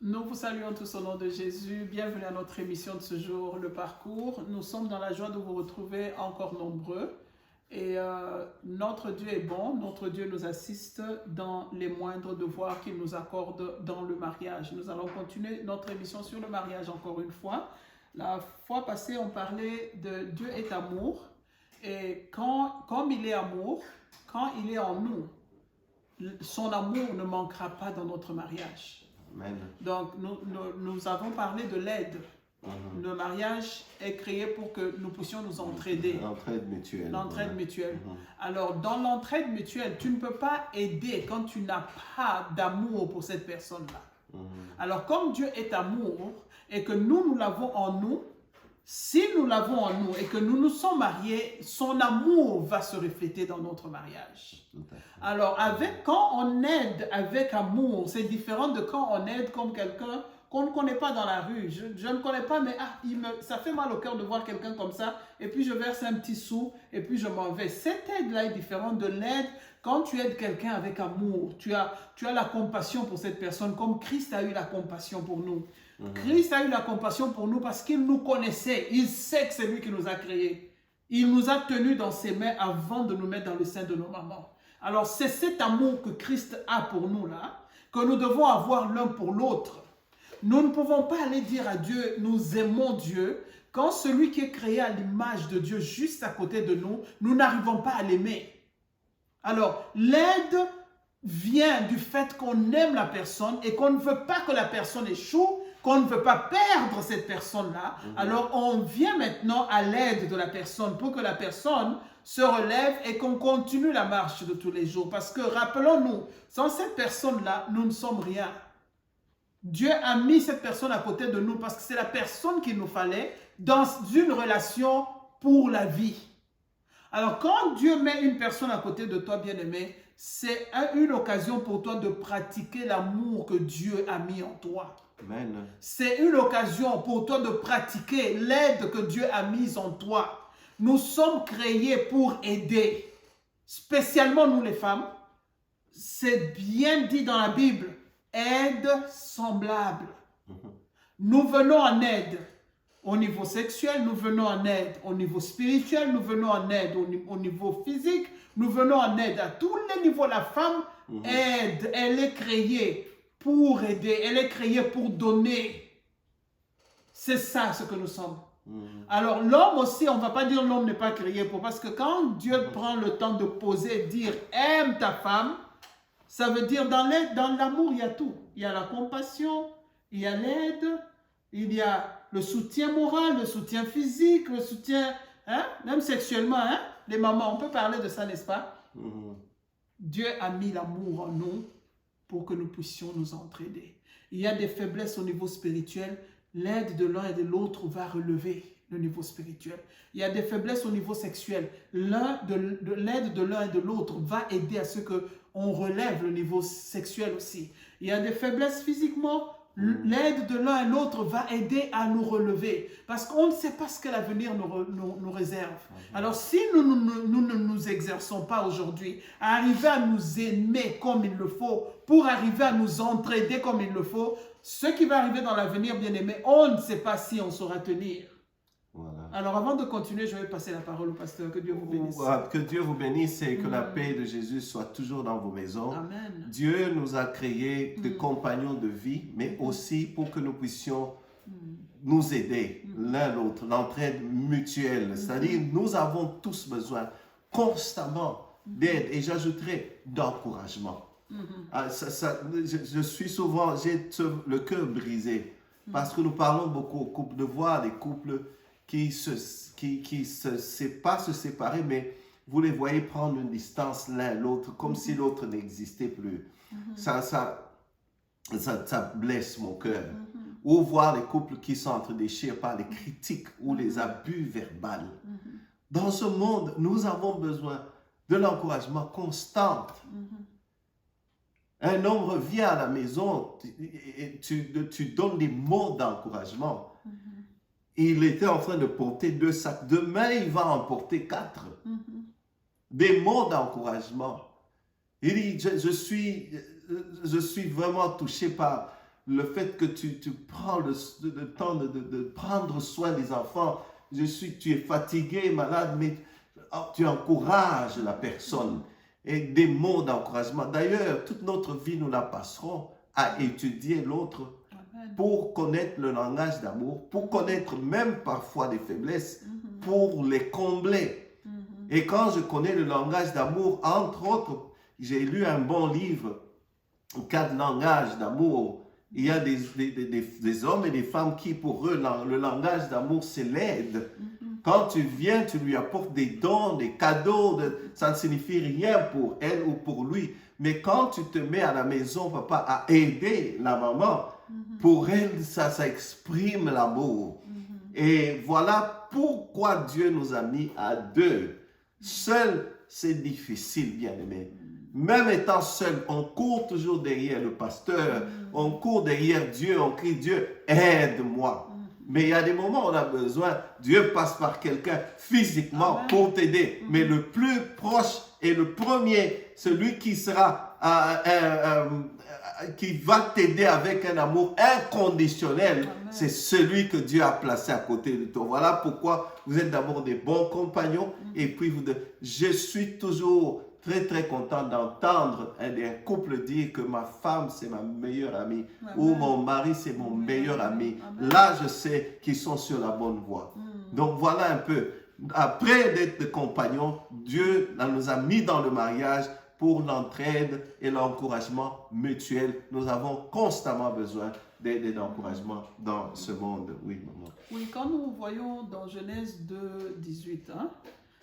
Nous vous saluons tous au nom de Jésus. Bienvenue à notre émission de ce jour, Le Parcours. Nous sommes dans la joie de vous retrouver encore nombreux. Et notre Dieu est bon, notre Dieu nous assiste dans les moindres devoirs qu'il nous accorde dans le mariage. Nous allons continuer notre émission sur le mariage encore une fois. La fois passée, on parlait de Dieu est amour. Et comme il est amour, quand il est en nous, son amour ne manquera pas dans notre mariage. Amen. Donc, nous avons parlé de l'aide. Le mariage est créé pour que nous puissions nous entraider. L'entraide mutuelle. L'entraide Voilà. mutuelle. Alors, dans l'entraide mutuelle, tu ne peux pas aider quand tu n'as pas d'amour pour cette personne-là. Alors, comme Dieu est amour et que nous l'avons en nous, si nous l'avons en nous et que nous nous sommes mariés, son amour va se refléter dans notre mariage. Alors, quand on aide avec amour, c'est différent de quand on aide comme quelqu'un qu'on ne connaît pas dans la rue. Je ne connais pas, mais ça fait mal au cœur de voir quelqu'un comme ça, et puis je verse un petit sou, et puis je m'en vais. Cette aide-là est différente de l'aide quand tu aides quelqu'un avec amour. Tu as la compassion pour cette personne, comme Christ a eu la compassion pour nous. Christ a eu la compassion pour nous parce qu'il nous connaissait. Il sait que c'est lui qui nous a créés. Il nous a tenus dans ses mains avant de nous mettre dans le sein de nos mamans. Alors, c'est cet amour que Christ a pour nous là, que nous devons avoir l'un pour l'autre. Nous ne pouvons pas aller dire à Dieu, nous aimons Dieu, quand celui qui est créé à l'image de Dieu juste à côté de nous, nous n'arrivons pas à l'aimer. Alors, l'aide vient du fait qu'on aime la personne et qu'on ne veut pas que la personne échoue, qu'on ne veut pas perdre cette personne-là. Alors, on vient maintenant à l'aide de la personne pour que la personne se relève et qu'on continue la marche de tous les jours. Parce que, rappelons-nous, sans cette personne-là, nous ne sommes rien. Dieu a mis cette personne à côté de nous parce que c'est la personne qu'il nous fallait dans une relation pour la vie. Alors, quand Dieu met une personne à côté de toi, bien-aimé, c'est une occasion pour toi de pratiquer l'amour que Dieu a mis en toi. Amen. C'est une occasion pour toi de pratiquer l'aide que Dieu a mise en toi. Nous sommes créés pour aider, spécialement nous les femmes. C'est bien dit dans la Bible, aide semblable. Nous venons en aide au niveau sexuel, nous venons en aide au niveau spirituel, nous venons en aide au niveau physique, nous venons en aide à tous les niveaux. La femme aide, elle est créée pour aider, elle est créée pour donner. C'est ça ce que nous sommes. Alors l'homme aussi, on ne va pas dire l'homme n'est pas créé pour, parce que quand Dieu prend le temps de poser, dire aime ta femme, ça veut dire dans l'amour il y a tout. Il y a la compassion, il y a l'aide, il y a le soutien moral, le soutien physique, le soutien, même sexuellement, les mamans, on peut parler de ça, n'est-ce pas? Dieu a mis l'amour en nous pour que nous puissions nous entraider. Il y a des faiblesses au niveau spirituel, l'aide de l'un et de l'autre va relever le niveau spirituel. Il y a des faiblesses au niveau sexuel, l'aide de l'un et de l'autre va aider à ce qu'on relève le niveau sexuel aussi. Il y a des faiblesses physiquement, l'aide de l'un et l'autre va aider à nous relever. Parce qu'on ne sait pas ce que l'avenir nous réserve. Alors si nous ne nous exerçons pas aujourd'hui à arriver à nous aimer comme il le faut, pour arriver à nous entraider comme il le faut, ce qui va arriver dans l'avenir, bien aimé, on ne sait pas si on saura tenir. Voilà. Alors avant de continuer, je vais passer la parole au pasteur. Que Dieu vous bénisse. Que Dieu vous bénisse et que la paix de Jésus soit toujours dans vos maisons. Amen. Dieu nous a créés des compagnons de vie, mais aussi pour que nous puissions nous aider l'un l'autre, l'entraide mutuelle. C'est-à-dire, nous avons tous besoin constamment d'aide et j'ajouterai d'encouragement. Je suis souvent, j'ai le cœur brisé parce que nous parlons beaucoup aux couples, de voir des couples qui c'est pas se séparer, mais vous les voyez prendre une distance l'un l'autre comme si l'autre n'existait plus. Ça blesse mon cœur. Ou voir les couples qui s'entredéchirent par les critiques ou les abus verbaux. Dans ce monde, nous avons besoin de l'encouragement constant. Un homme revient à la maison et tu donnes des mots d'encouragement. Il était en train de porter 2 sacs. Demain, il va en porter 4. Des mots d'encouragement. Il dit, je suis vraiment touché par le fait que tu prends le temps de prendre soin des enfants. Tu es fatigué, malade, mais tu encourages la personne. Et des mots d'encouragement. D'ailleurs, toute notre vie, nous la passerons à étudier l'autre pour connaître le langage d'amour, pour connaître même parfois des faiblesses, pour les combler. Et quand je connais le langage d'amour, entre autres, j'ai lu un bon livre, 4 langages d'amour. Il y a des hommes et des femmes qui, pour eux, le langage d'amour, c'est l'aide. Quand tu viens, tu lui apportes des dons, des cadeaux, ça ne signifie rien pour elle ou pour lui. Mais quand tu te mets à la maison, papa, à aider la maman, pour elle, ça exprime l'amour. Et voilà pourquoi Dieu nous a mis à 2. Seul, c'est difficile, bien-aimé. Même étant seul, on court toujours derrière le pasteur, on court derrière Dieu, on crie Dieu, aide-moi. Mais il y a des moments où on a besoin, Dieu passe par quelqu'un physiquement pour t'aider. Mais le plus proche et le premier, celui qui sera, qui va t'aider avec un amour inconditionnel, c'est celui que Dieu a placé à côté de toi. Voilà pourquoi vous êtes d'abord des bons compagnons. Et puis, je suis toujours très, très content d'entendre un couple dire que ma femme, c'est ma meilleure amie. Ou mon mari, c'est mon meilleur ami. Là, je sais qu'ils sont sur la bonne voie. Donc, voilà un peu. Après d'être des compagnons, Dieu nous a mis dans le mariage pour l'entraide et l'encouragement mutuel. Nous avons constamment besoin d'aide et d'encouragement dans ce monde. Oui, maman. Oui, quand nous voyons dans Genèse 2, 18,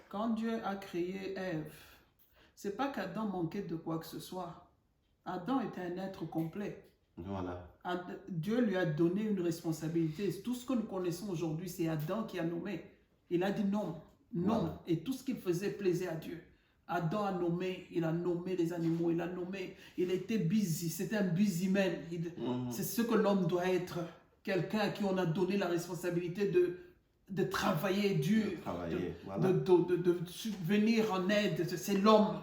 quand Dieu a créé Ève, c'est pas qu'Adam manquait de quoi que ce soit. Adam était un être complet. Voilà. Dieu lui a donné une responsabilité. Tout ce que nous connaissons aujourd'hui, c'est Adam qui a nommé. Il a dit non, non. Voilà. Et tout ce qu'il faisait plaisait à Dieu. Adam a nommé, il a nommé les animaux, il a nommé, il était busy, c'était un busy man. C'est ce que l'homme doit être. Quelqu'un à qui on a donné la responsabilité de travailler dur, de venir en aide, c'est l'homme.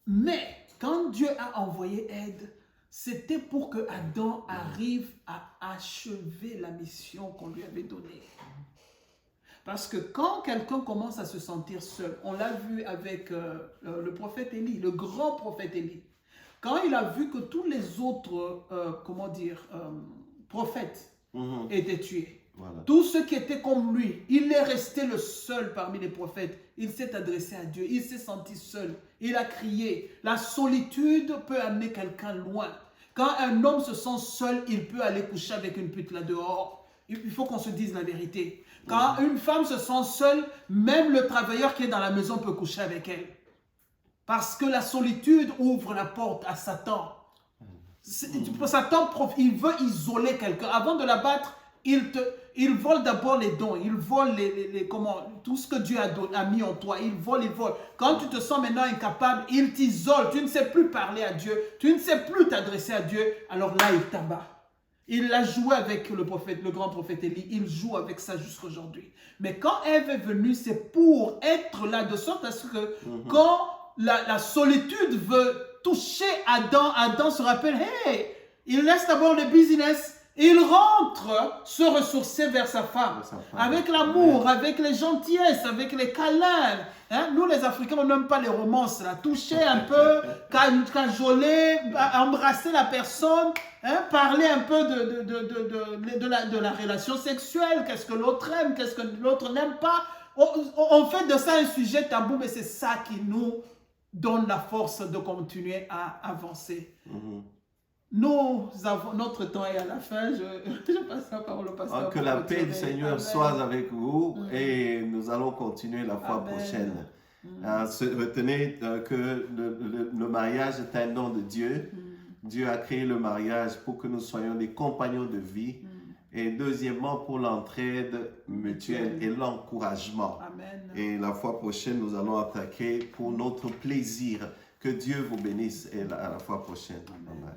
Mais quand Dieu a envoyé aide, c'était pour que Adam arrive à achever la mission qu'on lui avait donnée. Parce que quand quelqu'un commence à se sentir seul, on l'a vu avec le prophète Élie, le grand prophète Élie. Quand il a vu que tous les autres, prophètes étaient tués, tous ceux qui étaient comme lui, il est resté le seul parmi les prophètes. Il s'est adressé à Dieu, il s'est senti seul, il a crié. La solitude peut amener quelqu'un loin. Quand un homme se sent seul, il peut aller coucher avec une pute là dehors. Il faut qu'on se dise la vérité. Quand une femme se sent seule, même le travailleur qui est dans la maison peut coucher avec elle. Parce que la solitude ouvre la porte à Satan. Satan, il veut isoler quelqu'un. Avant de l'abattre, il vole d'abord les dons. Il vole tout ce que Dieu a mis en toi. Il vole. Quand tu te sens maintenant incapable, il t'isole. Tu ne sais plus parler à Dieu. Tu ne sais plus t'adresser à Dieu. Alors là, il t'abat. Il a joué avec le grand prophète Élie. Il joue avec ça jusqu'aujourd'hui. Mais quand Ève est venue, c'est pour être là, de sorte à ce que quand la solitude veut toucher Adam, Adam se rappelle, hey, il laisse d'abord le business. Il rentre se ressourcer vers sa femme. Avec l'amour, avec les gentillesses, avec les câlins. Nous, les Africains, on n'aime pas les romances. Là. Toucher un peu, cajoler, embrasser la personne, parler un peu de la relation sexuelle. Qu'est-ce que l'autre aime, qu'est-ce que l'autre n'aime pas. On fait de ça un sujet tabou, mais c'est ça qui nous donne la force de continuer à avancer. Notre temps est à la fin. Je passe la parole au pasteur. Que la paix du Seigneur soit avec vous et nous allons continuer la fois prochaine. Retenez que le mariage est un don de Dieu. Dieu a créé le mariage pour que nous soyons des compagnons de vie. Et deuxièmement, pour l'entraide mutuelle et l'encouragement. Et la fois prochaine, nous allons attaquer pour notre plaisir. Que Dieu vous bénisse et à la fois prochaine. Amen.